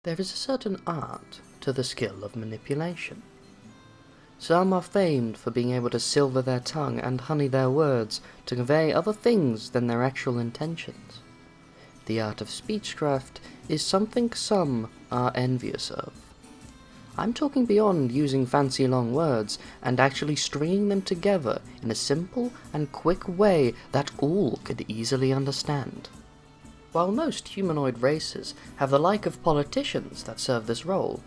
There is a certain art to the skill of manipulation. Some are famed for being able to silver their tongue and honey their words to convey other things than their actual intentions. The art of speechcraft is something some are envious of. I'm talking beyond using fancy long words and actually stringing them together in a simple and quick way that all could easily understand. While most humanoid races have the like of politicians that serve this role,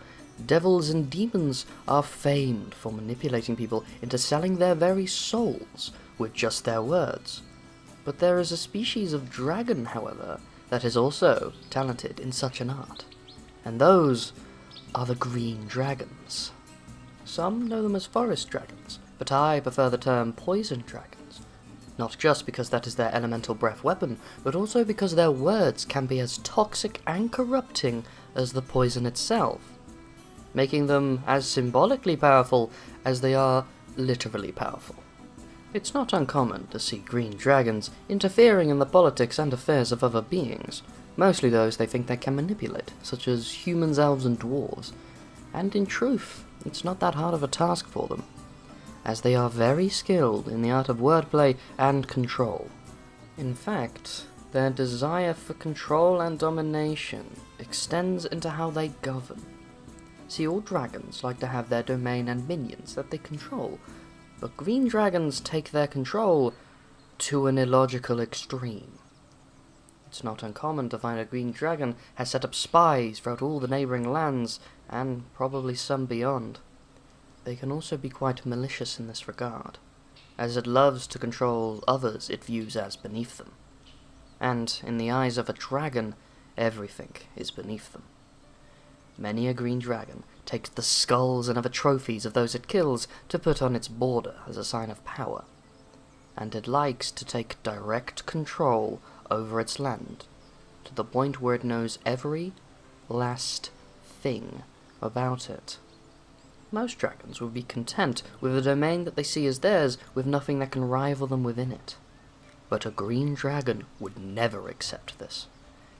devils and demons are famed for manipulating people into selling their very souls with just their words. But there is a species of dragon, however, that is also talented in such an art, and those are the green dragons. Some know them as forest dragons, but I prefer the term poison dragons. Not just because that is their elemental breath weapon, but also because their words can be as toxic and corrupting as the poison itself, making them as symbolically powerful as they are literally powerful. It's not uncommon to see green dragons interfering in the politics and affairs of other beings, mostly those they think they can manipulate, such as humans, elves, and dwarves. And in truth, it's not that hard of a task for them, as they are very skilled in the art of wordplay and control. In fact, their desire for control and domination extends into how they govern. See, all dragons like to have their domain and minions that they control, but green dragons take their control to an illogical extreme. It's not uncommon to find a green dragon has set up spies throughout all the neighbouring lands, and probably some beyond. They can also be quite malicious in this regard, as it loves to control others it views as beneath them. And, in the eyes of a dragon, everything is beneath them. Many a green dragon takes the skulls and other trophies of those it kills to put on its border as a sign of power, and it likes to take direct control over its land, to the point where it knows every last thing about it. Most dragons would be content with a domain that they see as theirs, with nothing that can rival them within it. But a green dragon would never accept this.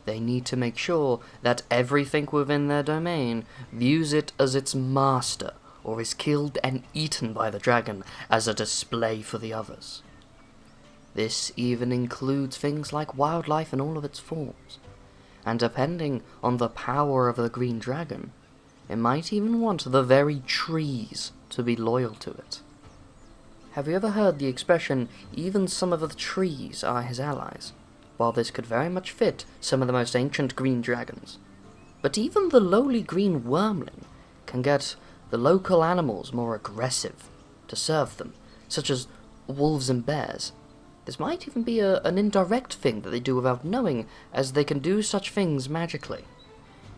They need to make sure that everything within their domain views it as its master, or is killed and eaten by the dragon as a display for the others. This even includes things like wildlife in all of its forms, and depending on the power of the green dragon, it might even want the very trees to be loyal to it. Have you ever heard the expression, even some of the trees are his allies? While this could very much fit some of the most ancient green dragons. But even the lowly green wormling can get the local animals more aggressive to serve them, such as wolves and bears. This might even be an indirect thing that they do without knowing, as they can do such things magically.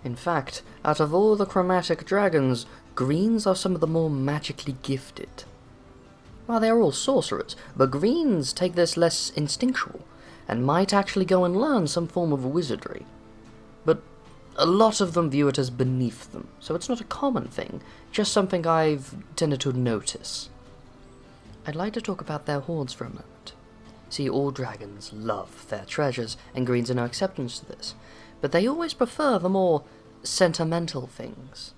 In fact, out of all the chromatic dragons, greens are some of the more magically gifted. Well, they are all sorcerers, but greens take this less instinctual, and might actually go and learn some form of wizardry. But a lot of them view it as beneath them, so it's not a common thing, just something I've tended to notice. I'd like to talk about their hordes for a moment. See, all dragons love their treasures, and greens are no exceptions to this, but they always prefer the more sentimental things.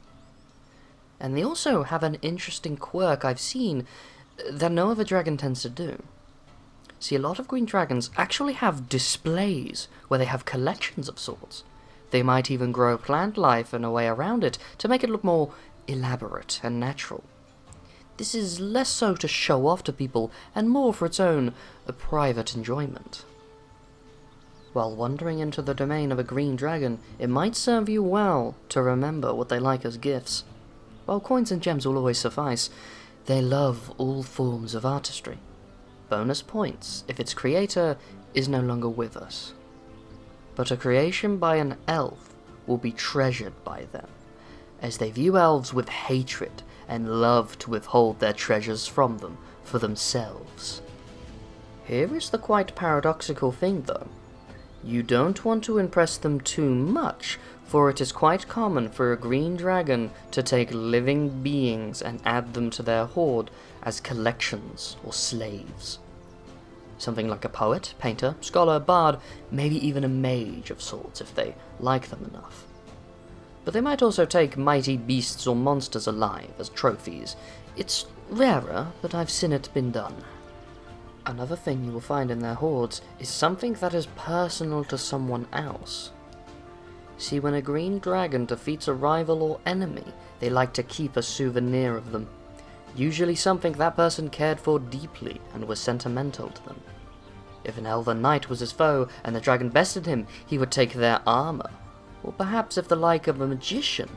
And they also have an interesting quirk I've seen that no other dragon tends to do. See, a lot of green dragons actually have displays where they have collections of sorts. They might even grow plant life in a way around it to make it look more elaborate and natural. This is less so to show off to people and more for its own private enjoyment. While wandering into the domain of a green dragon, it might serve you well to remember what they like as gifts. While coins and gems will always suffice, they love all forms of artistry. Bonus points if its creator is no longer with us. But a creation by an elf will be treasured by them, as they view elves with hatred and love to withhold their treasures from them for themselves. Here is the quite paradoxical thing though. You don't want to impress them too much, for it is quite common for a green dragon to take living beings and add them to their horde as collections or slaves. Something like a poet, painter, scholar, bard, maybe even a mage of sorts if they like them enough. but they might also take mighty beasts or monsters alive as trophies. It's rarer, but I've seen it been done. Another thing you will find in their hordes is something that is personal to someone else. See, when a green dragon defeats a rival or enemy, they like to keep a souvenir of them, usually something that person cared for deeply and was sentimental to them. If an elven knight was his foe and the dragon bested him, he would take their armor. Or perhaps if the like of a magician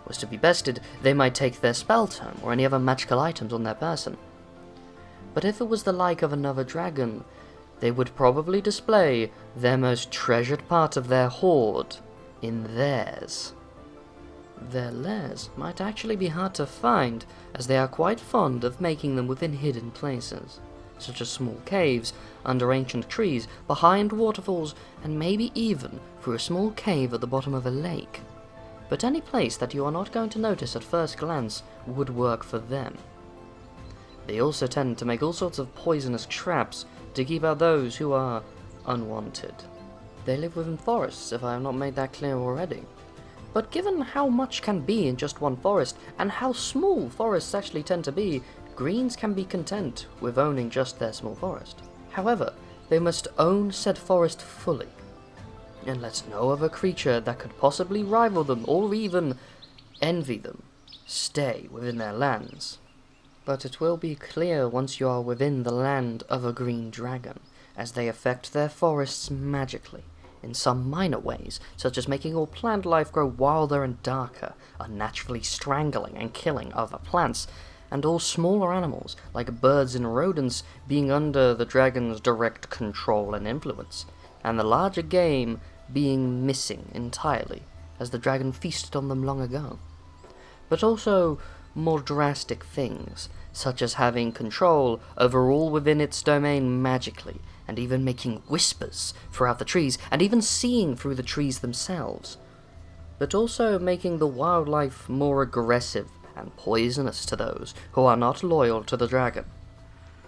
was to be bested, they might take their spell tome or any other magical items on their person. But if it was the like of another dragon, they would probably display their most treasured part of their horde in theirs. Their lairs might actually be hard to find, as they are quite fond of making them within hidden places, such as small caves, under ancient trees, behind waterfalls, and maybe even through a small cave at the bottom of a lake. But any place that you are not going to notice at first glance would work for them. They also tend to make all sorts of poisonous traps to keep out those who are unwanted. They live within forests, if I have not made that clear already. But given how much can be in just one forest, and how small forests actually tend to be, greens can be content with owning just their small forest. However, they must own said forest fully, and let no other creature that could possibly rival them or even envy them stay within their lands. But it will be clear once you are within the land of a green dragon, as they affect their forests magically, in some minor ways, such as making all plant life grow wilder and darker, unnaturally strangling and killing other plants, and all smaller animals, like birds and rodents, being under the dragon's direct control and influence, and the larger game being missing entirely, as the dragon feasted on them long ago. But also more drastic things, such as having control over all within its domain magically, and even making whispers throughout the trees, and even seeing through the trees themselves. But also making the wildlife more aggressive and poisonous to those who are not loyal to the dragon.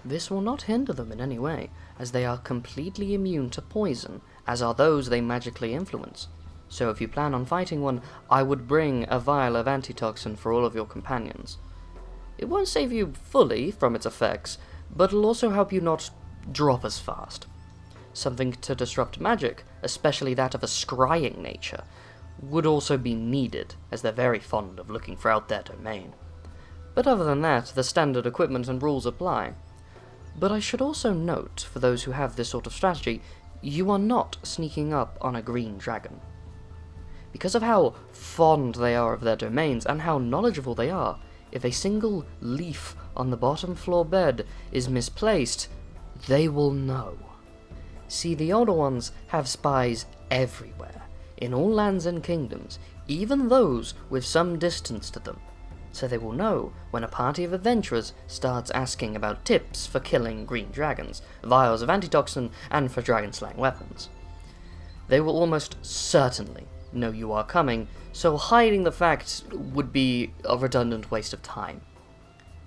This will not hinder them in any way, as they are completely immune to poison, as are those they magically influence. So if you plan on fighting one, I would bring a vial of antitoxin for all of your companions. It won't save you fully from its effects, but it'll also help you not drop as fast. Something to disrupt magic, especially that of a scrying nature, would also be needed, as they're very fond of looking throughout their domain. But other than that, the standard equipment and rules apply. But I should also note, for those who have this sort of strategy, you are not sneaking up on a green dragon. Because of how fond they are of their domains, and how knowledgeable they are, if a single leaf on the bottom floor bed is misplaced, they will know. See, the older ones have spies everywhere, in all lands and kingdoms, even those with some distance to them, so they will know when a party of adventurers starts asking about tips for killing green dragons, vials of antitoxin, and for dragon-slaying weapons. They will almost certainly know you are coming, so hiding the fact would be a redundant waste of time.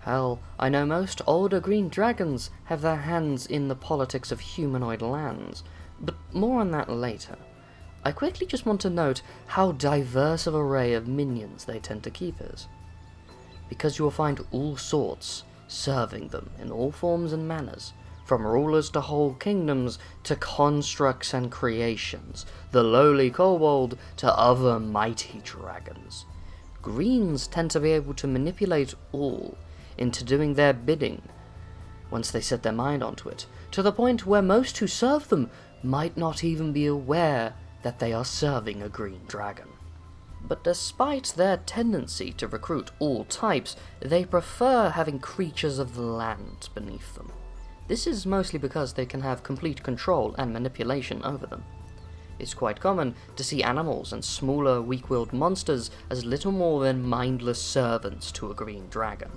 Hell, I know most older green dragons have their hands in the politics of humanoid lands, but more on that later. I quickly just want to note how diverse of array of minions they tend to keep is, because you will find all sorts serving them in all forms and manners, from rulers to whole kingdoms to constructs and creations, the lowly kobold to other mighty dragons. Greens tend to be able to manipulate all into doing their bidding, once they set their mind onto it, to the point where most who serve them might not even be aware that they are serving a green dragon. But despite their tendency to recruit all types, they prefer having creatures of the land beneath them. This is mostly because they can have complete control and manipulation over them. It's quite common to see animals and smaller, weak-willed monsters as little more than mindless servants to a green dragon.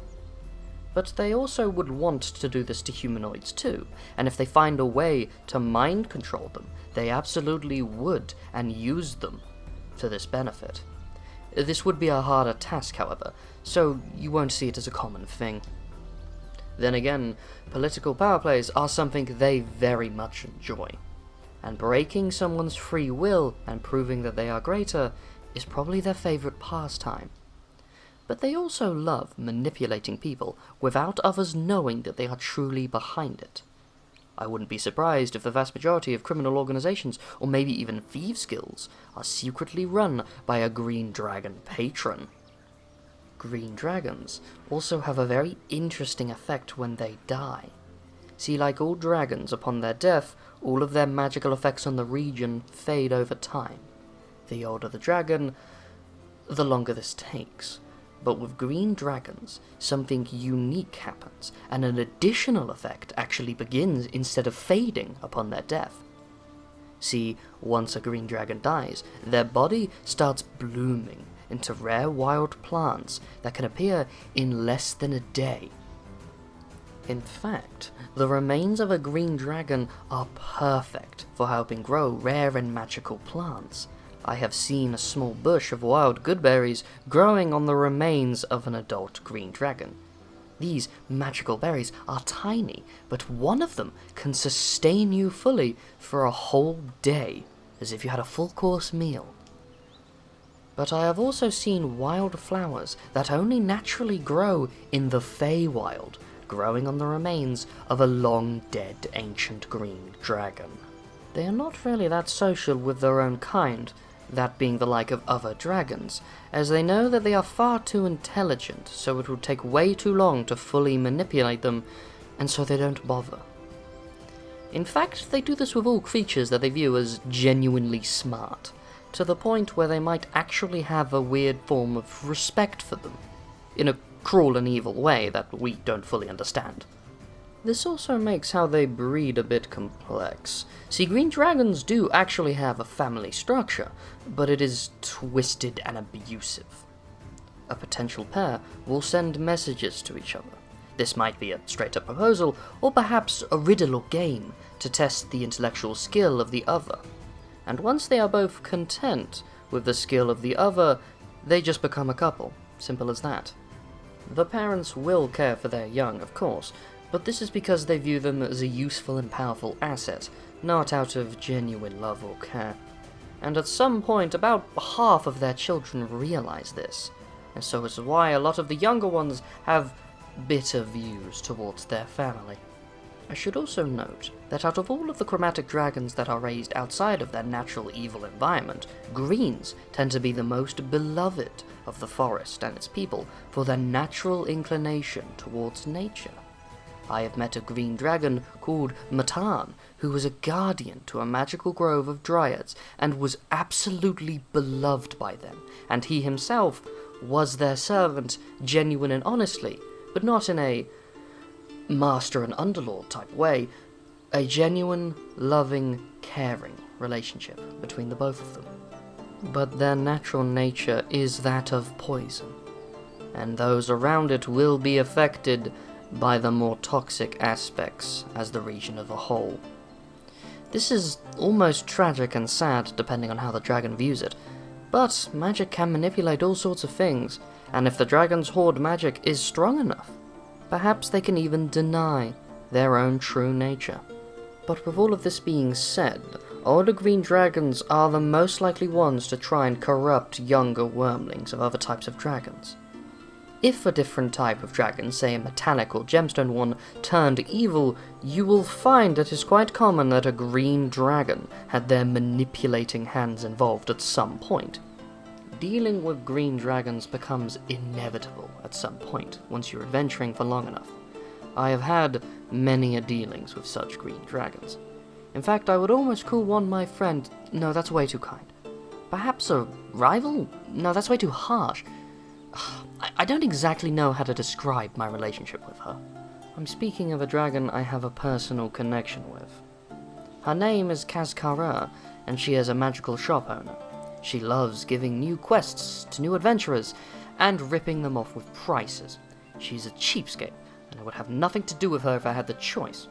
But they also would want to do this to humanoids too, and if they find a way to mind control them, they absolutely would and use them to this benefit. This would be a harder task, however, so you won't see it as a common thing. Then again, political power plays are something they very much enjoy, and breaking someone's free will and proving that they are greater is probably their favorite pastime. But they also love manipulating people without others knowing that they are truly behind it. I wouldn't be surprised if the vast majority of criminal organizations, or maybe even thieves' guilds, are secretly run by a green dragon patron. Green dragons also have a very interesting effect when they die. See, like all dragons, upon their death, all of their magical effects on the region fade over time. The older the dragon, the longer this takes. But with green dragons, something unique happens, and an additional effect actually begins instead of fading upon their death. See, once a green dragon dies, their body starts blooming into rare wild plants that can appear in less than a day. In fact, the remains of a green dragon are perfect for helping grow rare and magical plants. I have seen a small bush of wild goodberries growing on the remains of an adult green dragon. These magical berries are tiny, but one of them can sustain you fully for a whole day, as if you had a full-course meal. But I have also seen wild flowers that only naturally grow in the Feywild, growing on the remains of a long-dead ancient green dragon. They are not really that social with their own kind, that being the like of other dragons, as they know that they are far too intelligent, so it would take way too long to fully manipulate them, and so they don't bother. In fact, they do this with all creatures that they view as genuinely smart, to the point where they might actually have a weird form of respect for them, in a cruel and evil way that we don't fully understand. This also makes how they breed a bit complex. See, green dragons do actually have a family structure, but it is twisted and abusive. A potential pair will send messages to each other. This might be a straight-up proposal, or perhaps a riddle or game to test the intellectual skill of the other. And once they are both content with the skill of the other, they just become a couple. Simple as that. The parents will care for their young, of course, but this is because they view them as a useful and powerful asset, not out of genuine love or care. And at some point, about half of their children realize this, and so it's why a lot of the younger ones have bitter views towards their family. I should also note that out of all of the chromatic dragons that are raised outside of their natural evil environment, greens tend to be the most beloved of the forest and its people for their natural inclination towards nature. I have met a green dragon called Matan, who was a guardian to a magical grove of dryads, and was absolutely beloved by them, and he himself was their servant, genuine and honestly, but not in a master and underlord type way, a genuine, loving, caring relationship between the both of them. But their natural nature is that of poison, and those around it will be affected by the more toxic aspects as the region as a whole. This is almost tragic and sad depending on how the dragon views it, but magic can manipulate all sorts of things, and if the dragon's horde magic is strong enough, perhaps they can even deny their own true nature. But with all of this being said, older green dragons are the most likely ones to try and corrupt younger wormlings of other types of dragons. If a different type of dragon, say a metallic or gemstone one, turned evil, you will find it is quite common that a green dragon had their manipulating hands involved at some point. Dealing with green dragons becomes inevitable at some point, once you're adventuring for long enough. I have had many dealings with such green dragons. In fact, I would almost call one my friend. No, that's way too kind. Perhaps a rival? No, that's way too harsh. I don't exactly know how to describe my relationship with her. I'm speaking of a dragon I have a personal connection with. Her name is Kazkara, and she is a magical shop owner. She loves giving new quests to new adventurers, and ripping them off with prices. She's a cheapskate, and I would have nothing to do with her if I had the choice.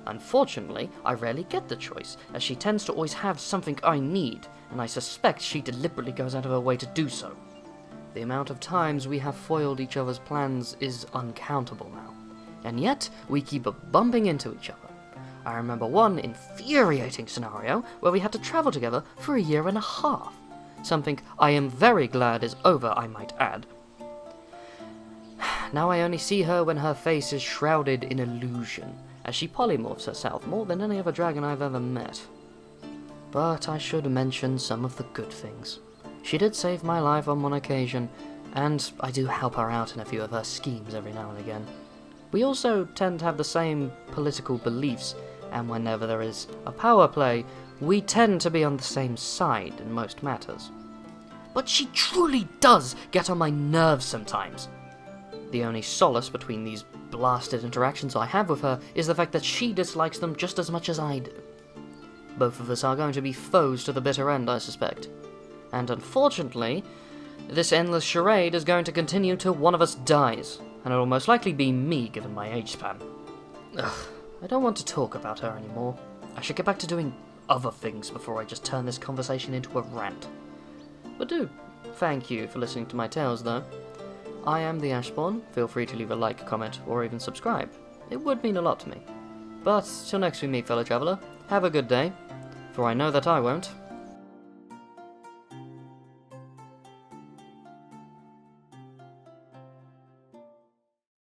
Unfortunately, I rarely get the choice, as she tends to always have something I need, and I suspect she deliberately goes out of her way to do so. The amount of times we have foiled each other's plans is uncountable now, and yet we keep bumping into each other. I remember one infuriating scenario where we had to travel together for 1.5 years. something I am very glad is over, I might add. Now I only see her when her face is shrouded in illusion, as she polymorphs herself more than any other dragon I've ever met. But I should mention some of the good things. She did save my life on one occasion, and I do help her out in a few of her schemes every now and again. We also tend to have the same political beliefs, and whenever there is a power play, we tend to be on the same side in most matters. But she truly does get on my nerves sometimes. The only solace between these blasted interactions I have with her is the fact that she dislikes them just as much as I do. Both of us are going to be foes to the bitter end, I suspect. And unfortunately, this endless charade is going to continue till one of us dies, and it'll most likely be me given my age span. Ugh, I don't want to talk about her anymore. I should get back to doing other things before I just turn this conversation into a rant. But thank you for listening to my tales, though. I am the Ashspawn. Feel free to leave a like, comment, or even subscribe. It would mean a lot to me. But till next we meet, fellow traveller, have a good day, for I know that I won't.